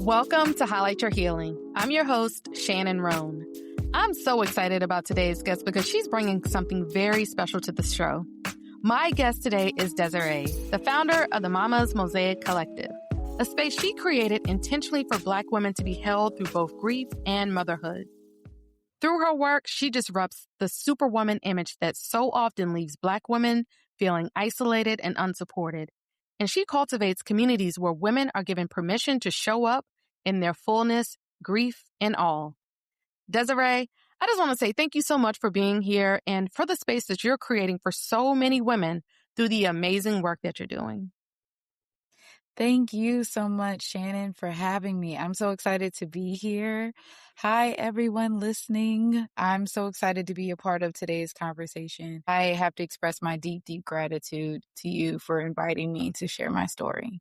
Welcome to Highlight Your Healing. I'm your host, Shannon Roan. I'm so excited about today's guest because she's bringing something very special to the show. My guest today is Desiree, the founder of the Mamas Mosaic Collective, a space she created intentionally for Black women to be held through both grief and motherhood. Through her work, she disrupts the superwoman image that so often leaves Black women feeling isolated and unsupported. And she cultivates communities where women are given permission to show up in their fullness, grief, and all. Desiree, I just want to say thank you so much for being here and for the space that you're creating for so many women through the amazing work that you're doing. Thank you so much, Shannon, for having me. I'm so excited to be here. Hi, everyone listening. I'm so excited to be a part of today's conversation. I have to express my deep, deep gratitude to you for inviting me to share my story.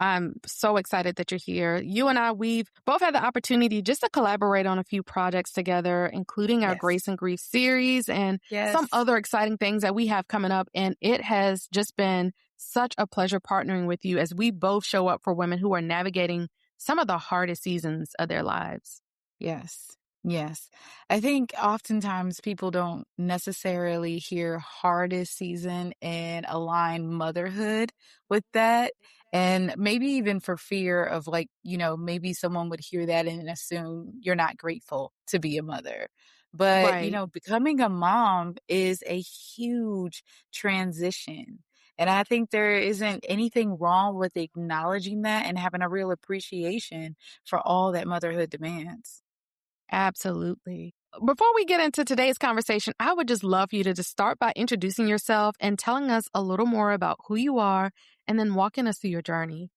I'm so excited that you're here. You and I, we've both had the opportunity just to collaborate on a few projects together, including our Grace and Grief series and some other exciting things that we have coming up. And it has just been such a pleasure partnering with you as we both show up for women who are navigating some of the hardest seasons of their lives. Yes. I think oftentimes people don't necessarily hear hardest season and align motherhood with that. And maybe even for fear of maybe someone would hear that and assume you're not grateful to be a mother. But, Right. Becoming a mom is a huge transition. And I think there isn't anything wrong with acknowledging that and having a real appreciation for all that motherhood demands. Absolutely. Before we get into today's conversation, I would just love for you to just start by introducing yourself and telling us a little more about who you are and then walking us through your journey.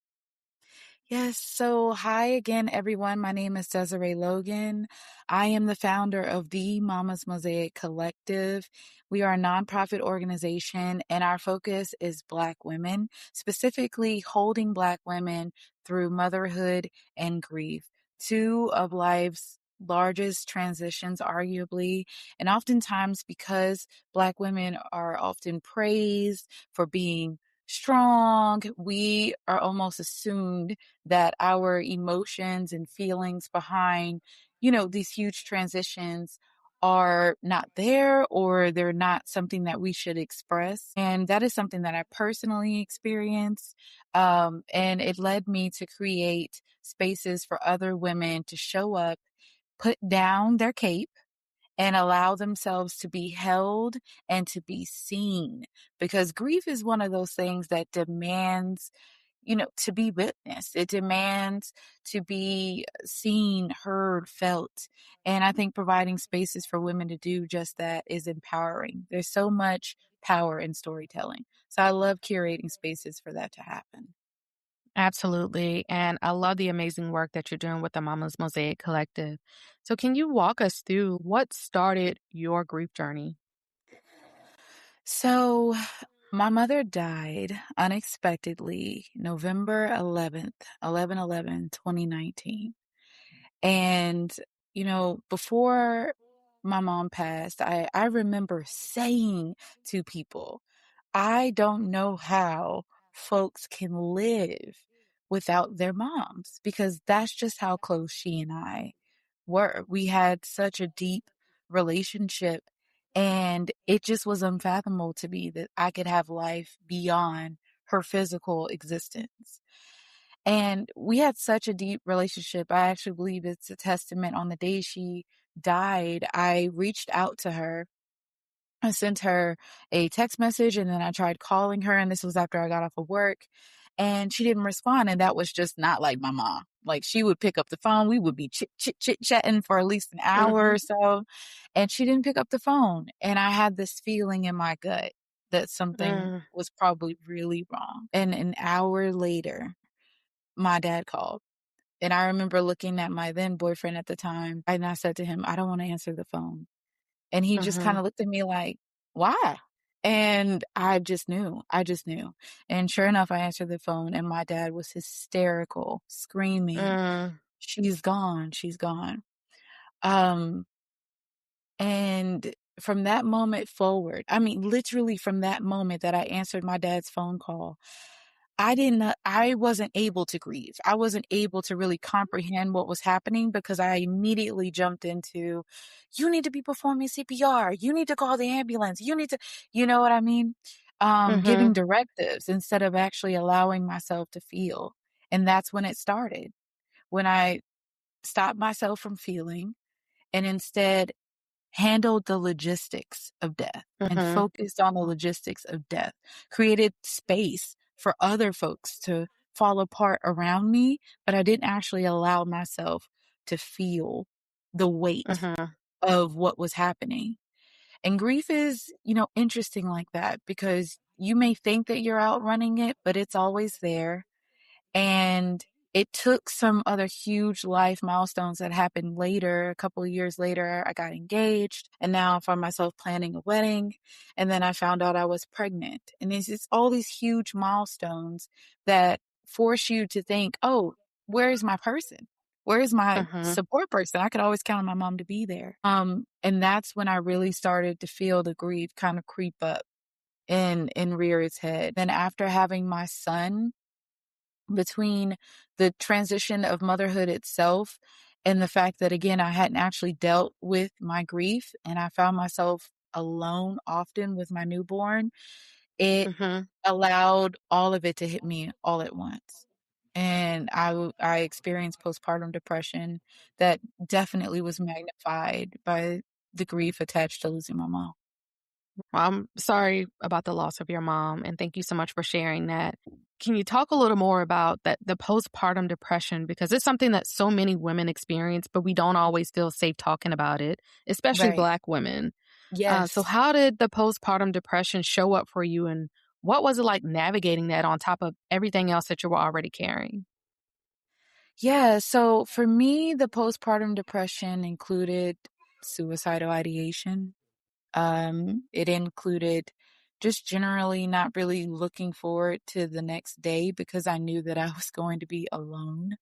Yes. So, hi again, everyone. My name is Desiree Logan. I am the founder of the Mamas Mosaic Collective. We are a nonprofit organization, and our focus is Black women, specifically holding Black women through motherhood and grief, two of life's largest transitions, arguably. And oftentimes, because Black women are often praised for being strong, we are almost assumed that our emotions and feelings behind, these huge transitions are not there or they're not something that we should express. And that is something that I personally experienced. And it led me to create spaces for other women to show up, put down their cape, and allow themselves to be held and to be seen. Because grief is one of those things that demands, to be witnessed. It demands to be seen, heard, felt. And I think providing spaces for women to do just that is empowering. There's so much power in storytelling. So I love curating spaces for that to happen. Absolutely. And I love the amazing work that you're doing with the Mamas Mosaic Collective. So can you walk us through what started your grief journey? So my mother died unexpectedly November 11th, 2019. And, before my mom passed, I remember saying to people, I don't know how folks can live without their moms because that's just how close she and I were. We had such a deep relationship, and it just was unfathomable to me that I could have life beyond her physical existence. And we had such a deep relationship. I actually believe it's a testament. On the day she died, I reached out to her. I sent her a text message and then I tried calling her, and this was after I got off of work, and she didn't respond. And that was just not like my mom. Like, she would pick up the phone. We would be chit chatting for at least an hour or so. And she didn't pick up the phone. And I had this feeling in my gut that something was probably really wrong. And an hour later, my dad called. And I remember looking at my then boyfriend at the time, and I said to him, I don't want to answer the phone. And he just kind of looked at me like, why? And I just knew. And sure enough, I answered the phone and my dad was hysterical, screaming, she's gone, she's gone. And from that moment forward, I mean, literally from that moment that I answered my dad's phone call, I wasn't able to grieve. I wasn't able to really comprehend what was happening because I immediately jumped into, you need to be performing CPR. You need to call the ambulance. You need to, you know what I mean? Giving Mhm. directives instead of actually allowing myself to feel. And that's when it started. When I stopped myself from feeling and instead handled the logistics of death and Mhm. focused on the logistics of death, created space for other folks to fall apart around me, but I didn't actually allow myself to feel the weight Mhm. of what was happening. And grief is, interesting like that because you may think that you're outrunning it, but it's always there. And it took some other huge life milestones that happened later. A couple of years later, I got engaged, and now I find myself planning a wedding. And then I found out I was pregnant. And it's just all these huge milestones that force you to think, oh, where's my person? Where's my Mhm. support person? I could always count on my mom to be there. And that's when I really started to feel the grief kind of creep up and rear its head. Then after having my son, between the transition of motherhood itself and the fact that, again, I hadn't actually dealt with my grief and I found myself alone often with my newborn, it Mhm. allowed all of it to hit me all at once. And I experienced postpartum depression that definitely was magnified by the grief attached to losing my mom. Well, I'm sorry about the loss of your mom, and thank you so much for sharing that. Can you talk a little more about that the postpartum depression because it's something that so many women experience, but we don't always feel safe talking about it, especially Right. Black women. So, Yes. how did the postpartum depression show up for you, and what was it like navigating that on top of everything else that you were already carrying? Yeah, so for me, the postpartum depression included suicidal ideation. It included just generally not really looking forward to the next day because I knew that I was going to be alone.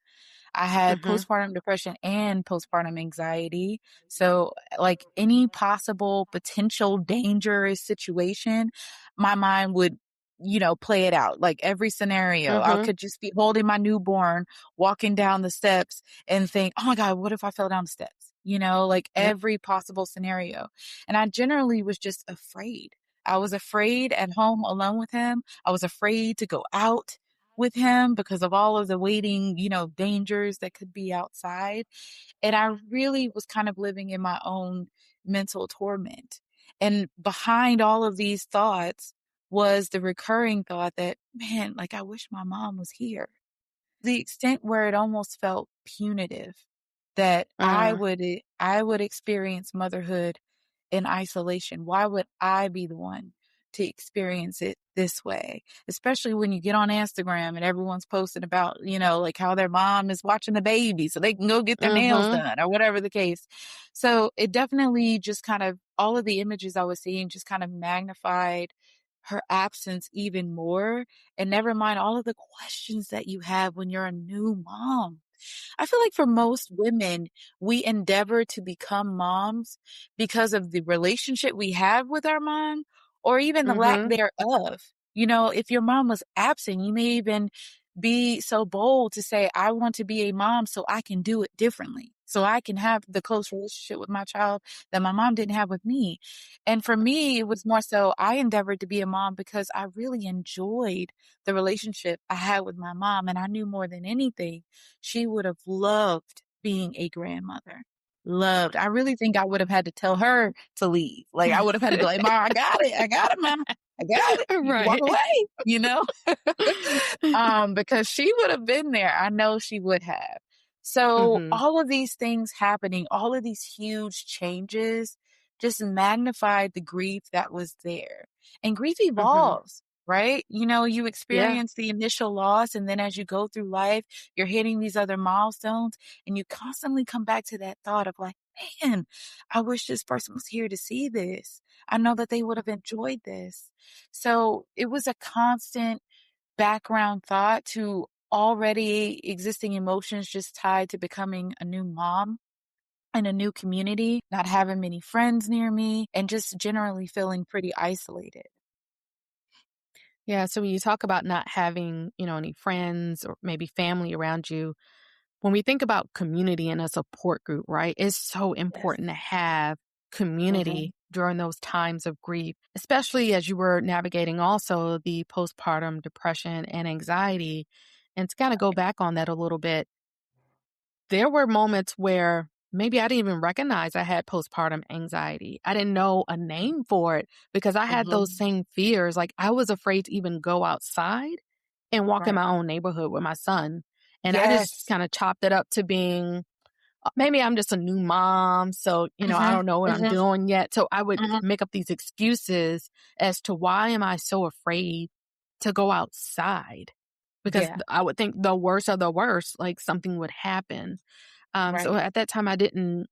I had Mhm. postpartum depression and postpartum anxiety. So, like any possible potential dangerous situation, my mind would, play it out. Like every scenario, I Mhm. could just be holding my newborn, walking down the steps and think, oh my God, what if I fell down the steps? Like Yeah. every possible scenario. And I generally was just afraid. I was afraid at home alone with him. I was afraid to go out with him because of all of the waiting, dangers that could be outside. And I really was kind of living in my own mental torment. And behind all of these thoughts was the recurring thought that, man, like I wish my mom was here. The extent where it almost felt punitive that Mm. I would experience motherhood in isolation. Why would I be the one to experience it this way? Especially when you get on Instagram and everyone's posting about, like how their mom is watching the baby so they can go get their nails Mhm. done or whatever the case. So it definitely just kind of all of the images I was seeing just kind of magnified her absence even more. And never mind all of the questions that you have when you're a new mom. I feel like for most women, we endeavor to become moms because of the relationship we have with our mom or even the lack Mhm. thereof. If your mom was absent, you may even be so bold to say, I want to be a mom so I can do it differently. So I can have the close relationship with my child that my mom didn't have with me. And for me, it was more so I endeavored to be a mom because I really enjoyed the relationship I had with my mom. And I knew more than anything, she would have loved being a grandmother. Loved. I really think I would have had to tell her to leave. Like I would have had to be like, "Mom, I got it. I got it, Mom. I got it. You can walk Right. away." Because she would have been there. I know she would have. So Mhm. all of these things happening, all of these huge changes just magnified the grief that was there. And grief Mhm. evolves, right? You Yeah. experience the initial loss, and then as you go through life, you're hitting these other milestones, and you constantly come back to that thought of like, man, I wish this person was here to see this. I know that they would have enjoyed this. So it was a constant background thought to already existing emotions just tied to becoming a new mom in a new community, not having many friends near me, and just generally feeling pretty isolated. Yeah, so when you talk about not having, any friends or maybe family around you, when we think about community and a support group, right? It's so Yes. important to have Mhm. community during those times of grief, especially as you were navigating also the postpartum depression and anxiety. And to kind of go back on that a little bit, there were moments where maybe I didn't even recognize I had postpartum anxiety. I didn't know a name for it because I had those Mhm. same fears. Like I was afraid to even go outside and walk in Right. my own neighborhood with my son. And I just Yes. kind of chopped it up to being maybe I'm just a new mom. So, I Mhm. don't know what I'm Mhm. doing yet. So I would Mhm. make up these excuses as to why am I so afraid to go outside? Because Yeah. I would think the worst of the worst, like something would happen. So Right. at that time, I didn't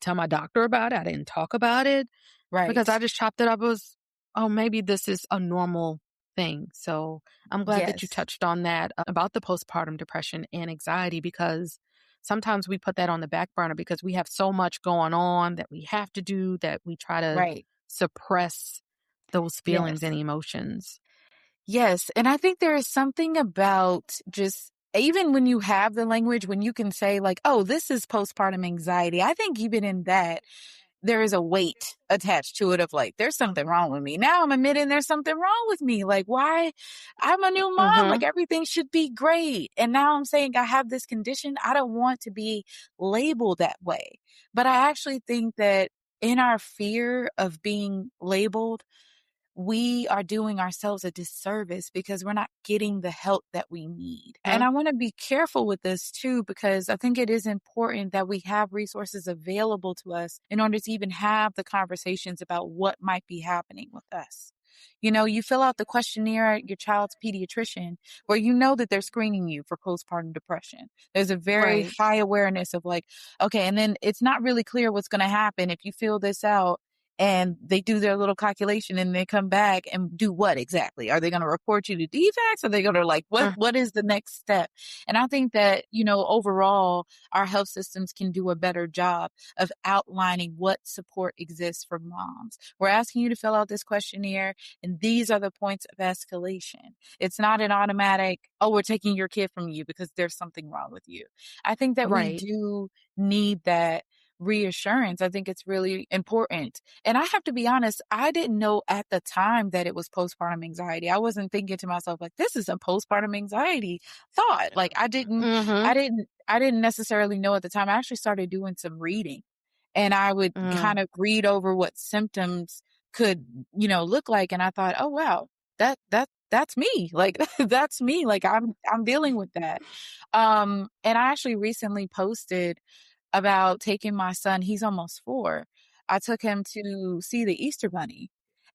tell my doctor about it. I didn't talk about it because I Right. just chopped it up as, oh, maybe this is a normal thing. So I'm glad that you Yes. touched on that about the postpartum depression and anxiety because sometimes we put that on the back burner because we have so much going on that we have to do that we try to Right. suppress those feelings Yes. and emotions. Yes. And I think there is something about just even when you have the language, when you can say, like, oh, this is postpartum anxiety, I think even in that, there is a weight attached to it of like, there's something wrong with me. Now I'm admitting there's something wrong with me. Like, why? I'm a new mom. Mm-hmm. Like, everything should be great. And now I'm saying I have this condition. I don't want to be labeled that way. But I actually think that in our fear of being labeled, we are doing ourselves a disservice because we're not getting the help that we need. And I want to be careful with this too, because I think it is important that we have resources available to us in order to even have the conversations about what might be happening with us. You know, you fill out the questionnaire at your child's pediatrician where you know that they're screening you for postpartum depression. There's a very Right. high awareness of like, okay, and then it's not really clear what's going to happen if you fill this out and they do their little calculation and they come back and do what exactly? Are they going to report you to defects? Are they going to like, what is the next step? And I think that, you know, overall, our health systems can do a better job of outlining what support exists for moms. We're asking you to fill out this questionnaire, and these are the points of escalation. It's not an automatic, oh, we're taking your kid from you because there's something wrong with you. I think that we Right. do need that reassurance. I think it's really important. And I have to be honest, I didn't know at the time that it was postpartum anxiety. I wasn't thinking to myself like this is a postpartum anxiety thought. Like Mm-hmm. I didn't necessarily know at the time. I actually started doing some reading and I would Mm. kind of read over what symptoms could, you know, look like and I thought, "Oh wow, that's me. Like that's me. Like I'm dealing with that." And I actually recently posted about taking my son, he's almost 4. I took him to see the Easter Bunny.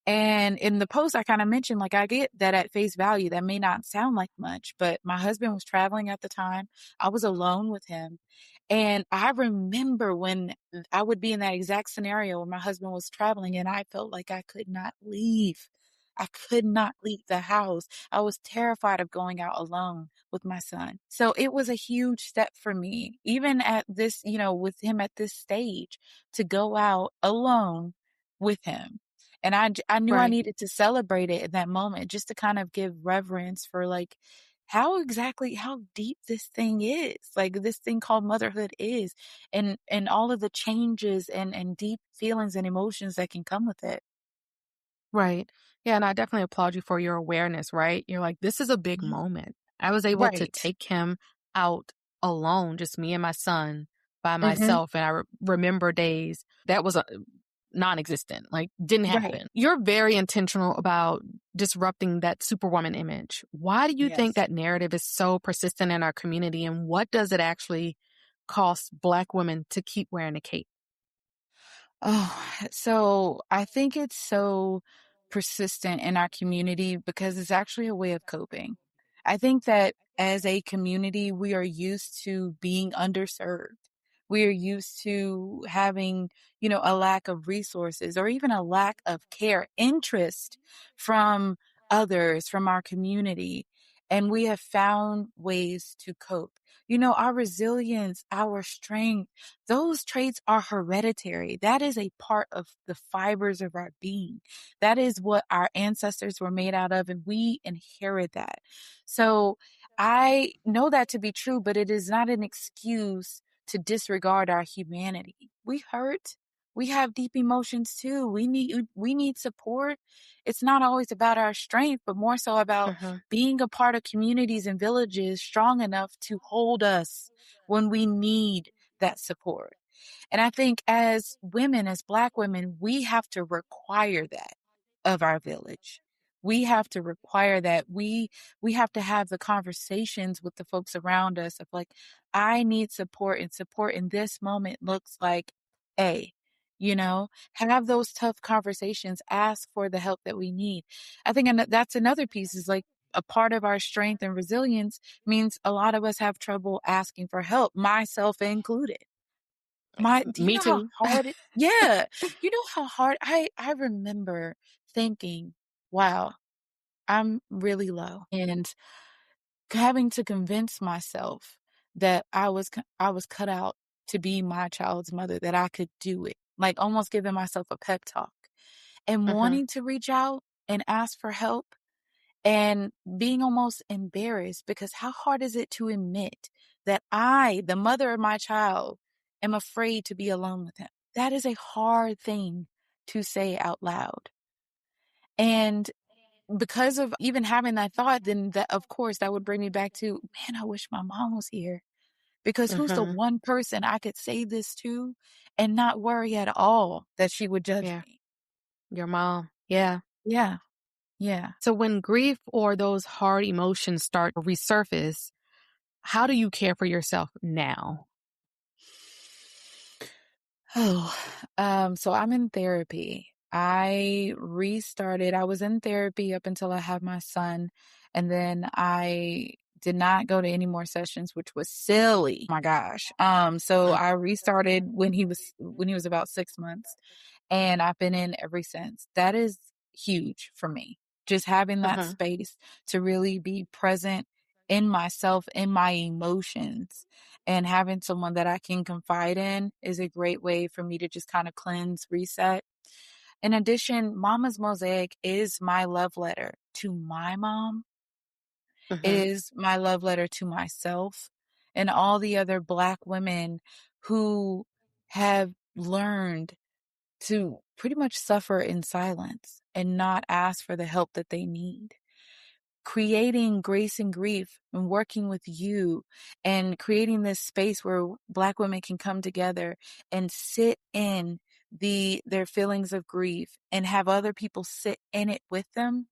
And in the post, I kind of mentioned, like, I get that at face value, that may not sound like much, but my husband was traveling at the time. I was alone with him. And I remember when I would be in that exact scenario where my husband was traveling and I felt like I could not leave. I could not leave the house. I was terrified of going out alone with my son. So it was a huge step for me, even at this, you know, with him at this stage, to go out alone with him. And I knew I Right. needed to celebrate it in that moment just to kind of give reverence for like how deep this thing is, like this thing called motherhood is, and all of the changes and deep feelings and emotions that can come with it. Right. Yeah, and I definitely applaud you for your awareness, right? You're like, this is a big Mhm. moment. I was able to Right. take him out alone, just me and my son by Mhm. myself. And remember days that was non-existent, like didn't Right. happen. You're very intentional about disrupting that superwoman image. Why do you think Yes. that narrative is so persistent in our community? And what does it actually cost Black women to keep wearing a cape? Oh, so I think it's so persistent in our community because it's actually a way of coping. I think that as a community, we are used to being underserved. We are used to having, you know, a lack of resources or even a lack of care, interest from others, from our community. and we have found ways to cope. You know, our resilience, our strength, those traits are hereditary. That is a part of the fibers of our being. That is what our ancestors were made out of, and we inherit that. So I know that to be true, but it is not an excuse to disregard our humanity. We hurt. We have deep emotions too. We need support. It's not always about our strength, but more so about Mhm. being a part of communities and villages strong enough to hold us when we need that support. And I think as women, as Black women, we have to require that of our village. We have to require that. We have to have the conversations with the folks around us of like, I need support, and support in this moment looks like A. You know, have those tough conversations, ask for the help that we need. I think that's another piece is like a part of our strength and resilience means a lot of us have trouble asking for help, myself included. Do you Me know how too. hard it Yeah. You know how hard I remember thinking, "Wow, I'm really low," and having to convince myself that I was cut out to be my child's mother, that I could do it, like, almost giving myself a pep talk, and Mhm. wanting to reach out and ask for help, and being almost embarrassed because how hard is it to admit that I, the mother of my child, am afraid to be alone with him? That is a hard thing to say out loud. And because of even having that thought, then that, of course, that would bring me back to, man, I wish my mom was here. Because who's the Mhm. one person I could say this to and not worry at all that she would judge Yeah. me? Your mom. Yeah. Yeah. Yeah. So when grief or those hard emotions start to resurface, how do you care for yourself now? Oh, so I'm in therapy. I was in therapy up until I had my son, and then I did not go to any more sessions, which was silly. My gosh. So I restarted when he was about 6 months, and I've been in ever since. That is huge for me. Just having that Mhm. space to really be present in myself, in my emotions, and having someone that I can confide in is a great way for me to just kind of cleanse, reset. In addition, Mama's Mosaic is my love letter to my mom. It Mhm. is my love letter to myself and all the other Black women who have learned to pretty much suffer in silence and not ask for the help that they need. Creating Grace and Grief and working with you and creating this space where Black women can come together and sit in their feelings of grief and have other people sit in it with them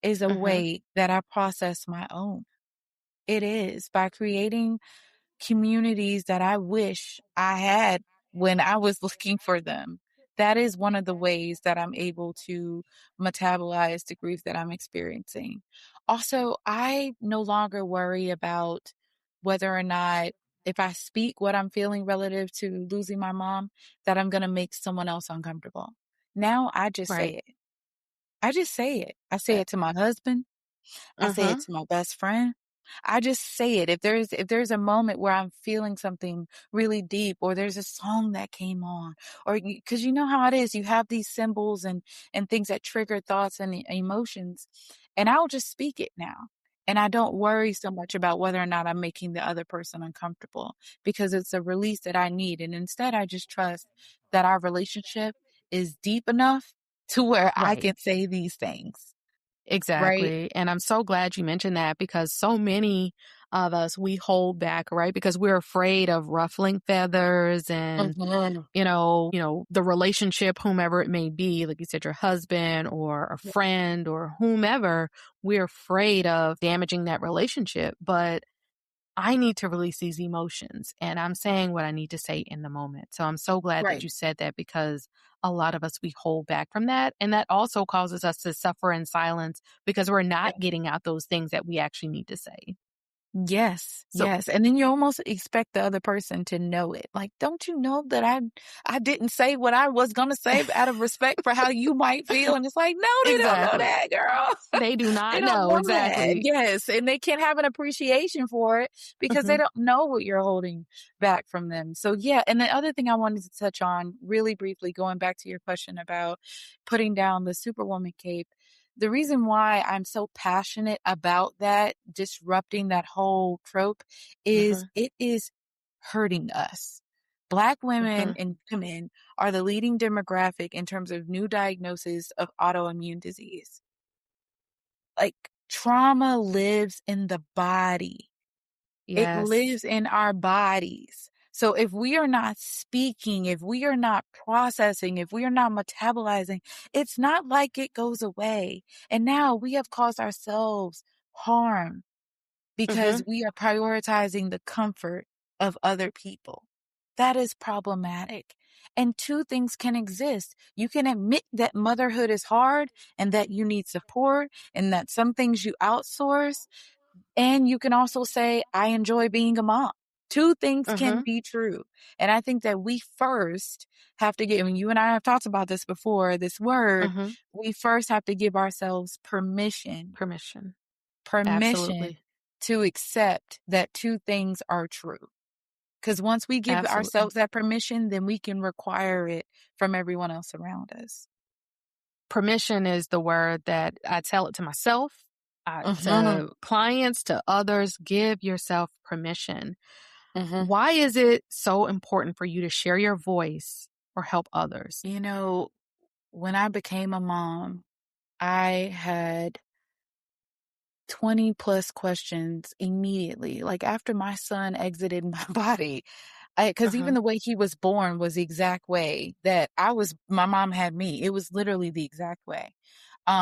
is a Mhm. way that I process my own. It is by creating communities that I wish I had when I was looking for them. That is one of the ways that I'm able to metabolize the grief that I'm experiencing. Also, I no longer worry about whether or not if I speak what I'm feeling relative to losing my mom, that I'm going to make someone else uncomfortable. Now I just say Right. it. I just say it. I say Uh, it to my husband. I say it mhm. to my best friend. I just say it. If there's a moment where I'm feeling something really deep, or there's a song that came on, or because you know how it is, you have these symbols and things that trigger thoughts and emotions, and I'll just speak it now. And I don't worry so much about whether or not I'm making the other person uncomfortable because it's a release that I need. And instead, I just trust that our relationship is deep enough to where I Right. can say these things, right? Exactly. And I'm so glad you mentioned that because so many of us, we hold back, right? Because we're afraid of ruffling feathers and, Mhm. the relationship, whomever it may be, like you said, your husband or a friend or whomever, we're afraid of damaging that relationship. But I need to release these emotions and I'm saying what I need to say in the moment. So I'm so glad that Right. you said that because a lot of us, we hold back from that. And that also causes us to suffer in silence because we're not getting out those things that we actually need to say. Yes, So yes, and then you almost expect the other person to know it. Like, "Don't you know that I didn't say what I was gonna say out of respect for how you might feel?" And it's like, "No, they don't know exactly. that, girl." They do They not don't know know that. exactly. Yes, and they can't have an appreciation for it because they Mhm. don't know what you're holding back from them. So, yeah, and the other thing I wanted to touch on really briefly, going back to your question about putting down the superwoman cape, the reason why I'm so passionate about that, disrupting that whole trope, is Mhm. it is hurting us. Black women Mhm. and women are the leading demographic in terms of new diagnoses of autoimmune disease. Like, trauma lives in the body. It Yes. lives in our bodies. So if we are not speaking, if we are not processing, if we are not metabolizing, it's not like it goes away. And now we have caused ourselves harm because Mhm. we are prioritizing the comfort of other people. That is problematic. And two things can exist. You can admit that motherhood is hard and that you need support and that some things you outsource. And you can also say, I enjoy being a mom. Two things can Mhm. be true. And I think that we first have to get, I mean, you and I have talked about this before, this word, Mhm. we first have to give ourselves Permission. permission Absolutely. to accept that two things are true. Because once we give Absolutely. ourselves that permission, then we can require it from everyone else around us. Permission is the word that I tell it to myself, Mhm, to clients, to others. Give yourself permission. mhm. Why is it so important for you to share your voice or help others? You know, when I became a mom, I had 20 plus questions immediately. Like after my son exited my body, because even Mhm. the way he was born was the exact way that my mom had me. It was literally the exact way.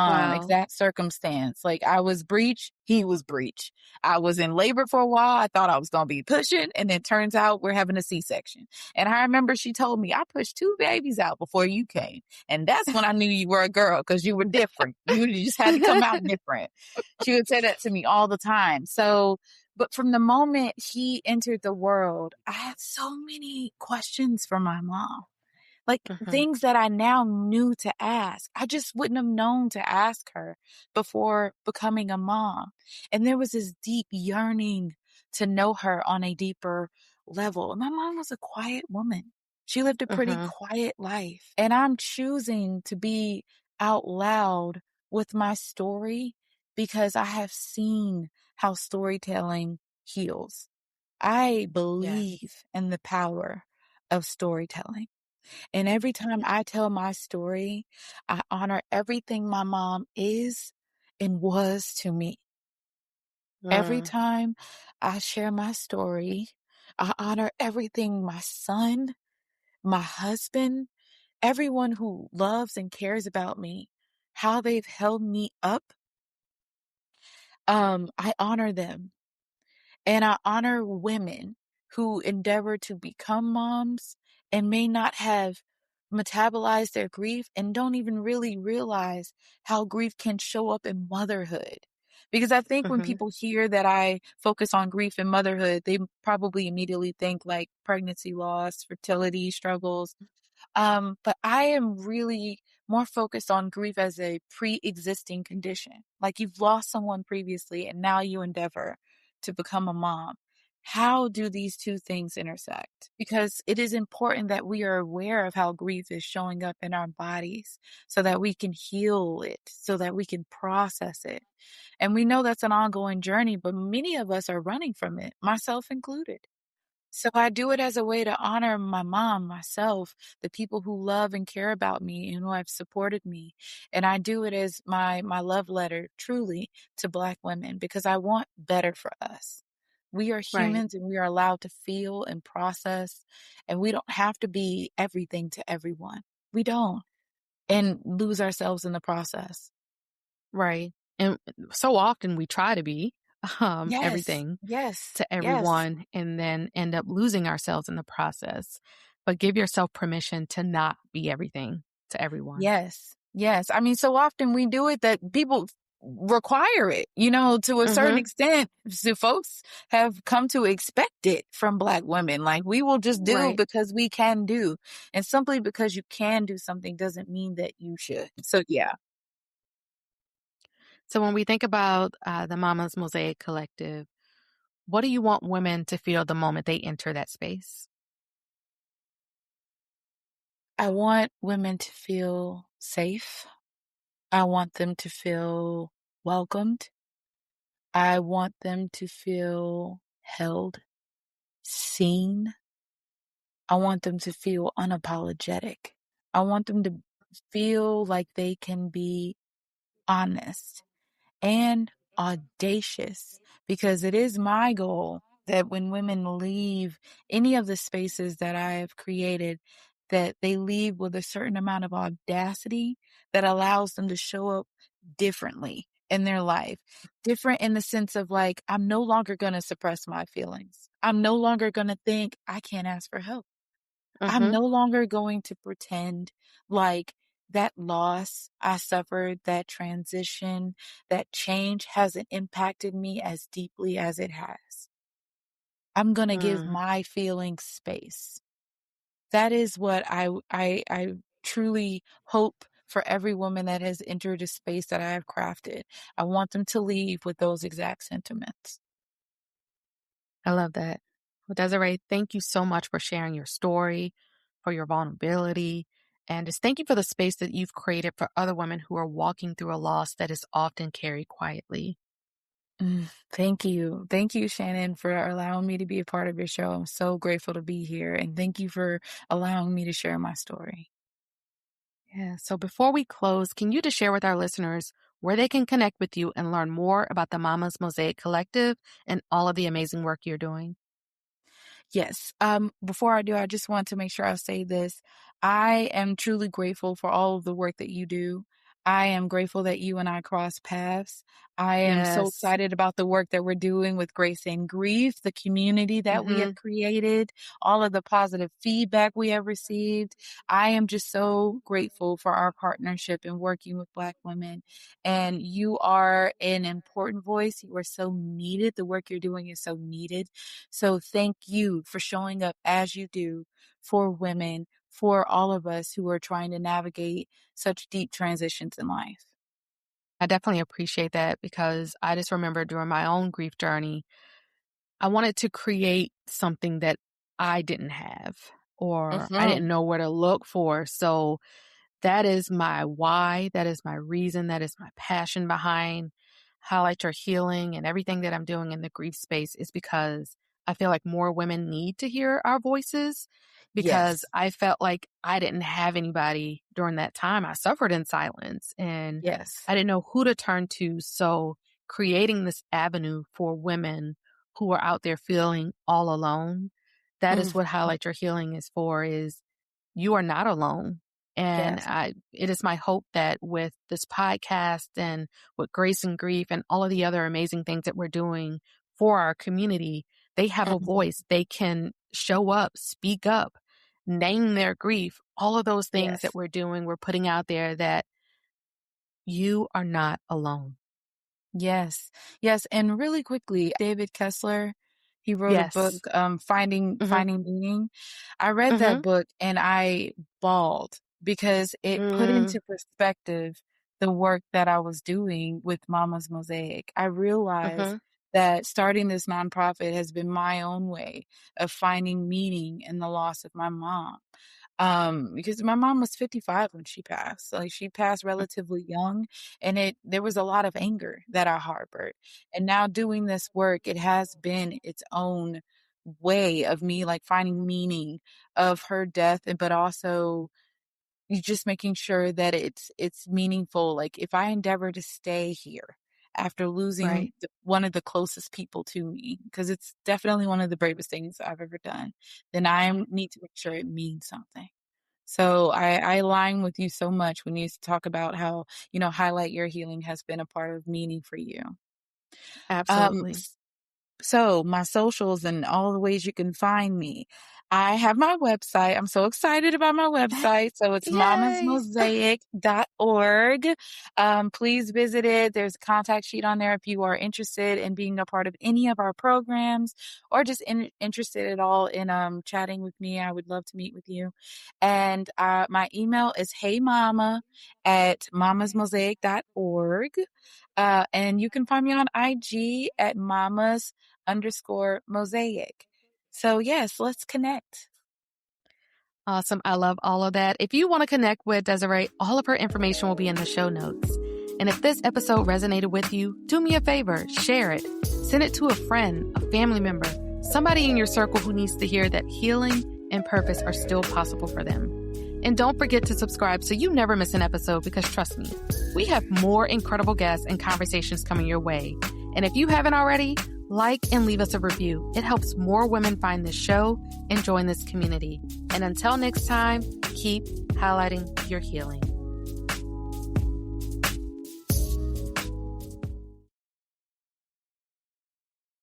Wow. Exact circumstance. Like I was breech, he was breech. I was in labor for a while. I thought I was going to be pushing, and it turns out we're having a C-section. And I remember she told me, I pushed two babies out before you came. And that's when I knew you were a girl because you were different. You just had to come out different. She would say that to me all the time. So, but from the moment he entered the world, I had so many questions for my mom. Like Mhm. things that I now knew to ask. I just wouldn't have known to ask her before becoming a mom. And there was this deep yearning to know her on a deeper level. And my mom was a quiet woman. She lived a pretty Mhm. quiet life. And I'm choosing to be out loud with my story because I have seen how storytelling heals. I believe Yes. in the power of storytelling. And every time I tell my story, I honor everything my mom is and was to me. Every Mm. time I share my story, I honor everything my son, my husband, everyone who loves and cares about me, how they've held me up. I honor them. And I honor women who endeavor to become moms and may not have metabolized their grief and don't even really realize how grief can show up in motherhood. Because I think when Mhm. people hear that I focus on grief and motherhood, they probably immediately think like pregnancy loss, fertility struggles, but I am really more focused on grief as a pre-existing condition. Like you've lost someone previously and now you endeavor to become a mom. How do these two things intersect? Because it is important that we are aware of how grief is showing up in our bodies so that we can heal it, so that we can process it. And we know that's an ongoing journey, but many of us are running from it, myself included. So I do it as a way to honor my mom, myself, the people who love and care about me and who have supported me. And I do it as my love letter truly to Black women because I want better for us. We are Right. humans and we are allowed to feel and process, and we don't have to be everything to everyone. We don't, and lose ourselves in the process. Right. And so often we try to be Yes, everything yes, to yes. everyone and then end up losing ourselves in the process. But give yourself permission to not be everything to everyone. Yes. Yes. I mean, so often we do it that people require it, to a certain Mhm. extent. So folks have come to expect it from Black women. Like, we will just do Right. because we can do. And simply because you can do something doesn't mean that you should. So, yeah. So when we think about the Mamas Mosaic Collective, what do you want women to feel the moment they enter that space? I want women to feel safe. I want them to feel welcomed. I want them to feel held, seen. I want them to feel unapologetic. I want them to feel like they can be honest and audacious, because it is my goal that when women leave any of the spaces that I have created, that they leave with a certain amount of audacity that allows them to show up differently in their life. Different in the sense of, like, I'm no longer going to suppress my feelings. I'm no longer going to think I can't ask for help. I'm Mhm. no longer going to pretend like that loss I suffered, that transition, that change hasn't impacted me as deeply as it has. I'm going to give Mm. my feelings space. That is what I truly hope for every woman that has entered a space that I have crafted. I want them to leave with those exact sentiments. I love that. Well, Desiree, thank you so much for sharing your story, for your vulnerability, and just thank you for the space that you've created for other women who are walking through a loss that is often carried quietly. Thank you. Thank you, Shannon, for allowing me to be a part of your show. I'm so grateful to be here. And thank you for allowing me to share my story. Yeah. So before we close, can you just share with our listeners where they can connect with you and learn more about the Mamas Mosaic Collective and all of the amazing work you're doing? Yes. Before I do, I just want to make sure I say this. I am truly grateful for all of the work that you do. I am grateful that you and I cross paths. I am so Yes. excited about the work that we're doing with Grace and Grief, the community that we have Mm-hmm. created, all of the positive feedback we have received. I am just so grateful for our partnership in working with Black women. And you are an important voice. You are so needed. The work you're doing is so needed. So thank you for showing up as you do for women, for all of us who are trying to navigate such deep transitions in life. I definitely appreciate that because I just remember during my own grief journey, I wanted to create something that I didn't have or I didn't Mhm. know where to look for. So that is my why. That is my reason. That is my passion behind Highlight Your Healing and everything that I'm doing in the grief space is because I feel like more women need to hear our voices because Yes. I felt like I didn't have anybody during that time. I suffered in silence and Yes. I didn't know who to turn to. So creating this avenue for women who are out there feeling all alone, that is Mhm. what Highlight Your Healing is for, is you are not alone. And Yes. it is my hope that with this podcast and with Grace and Grief and all of the other amazing things that we're doing for our community, they have a Mhm. voice. They can show up, speak up, name their grief. All of those things that Yes. we're doing, we're putting out there that you are not alone. Yes. Yes, and really quickly, David Kessler, he wrote a book, Yes. Mm-hmm. Finding Meaning. I read that Mm-hmm. book and I bawled because it put Mm, into perspective the work that I was doing with Mama's Mosaic. I realized mm-hmm. that starting this nonprofit has been my own way of finding meaning in the loss of my mom. Because my mom was 55 when she passed. Like, she passed relatively young, and there was a lot of anger that I harbored. And now doing this work, it has been its own way of me, like, finding meaning of her death, but also you just making sure that it's meaningful. Like, if I endeavor to stay here after losing Right. one of the closest people to me, because it's definitely one of the bravest things I've ever done, then need to make sure it means something. So I align with you so much when you talk about how, Highlight Your Healing has been a part of meaning for you. Um, Absolutely. s- so my socials and all the ways you can find me. I have my website. I'm so excited about my website. So it's Yay! mamasmosaic.org. Please visit it. There's a contact sheet on there if you are interested in being a part of any of our programs or just interested at all in chatting with me. I would love to meet with you. And my email is heymama@mamasmosaic.org. And you can find me on IG at mamas_mosaic. So yes, let's connect. Awesome. I love all of that. If you want to connect with Desiree, all of her information will be in the show notes. And if this episode resonated with you, do me a favor, share it. Send it to a friend, a family member, somebody in your circle who needs to hear that healing and purpose are still possible for them. And don't forget to subscribe so you never miss an episode, because trust me, we have more incredible guests and conversations coming your way. And if you haven't already, like and leave us a review. It helps more women find this show and join this community. And until next time, keep highlighting your healing.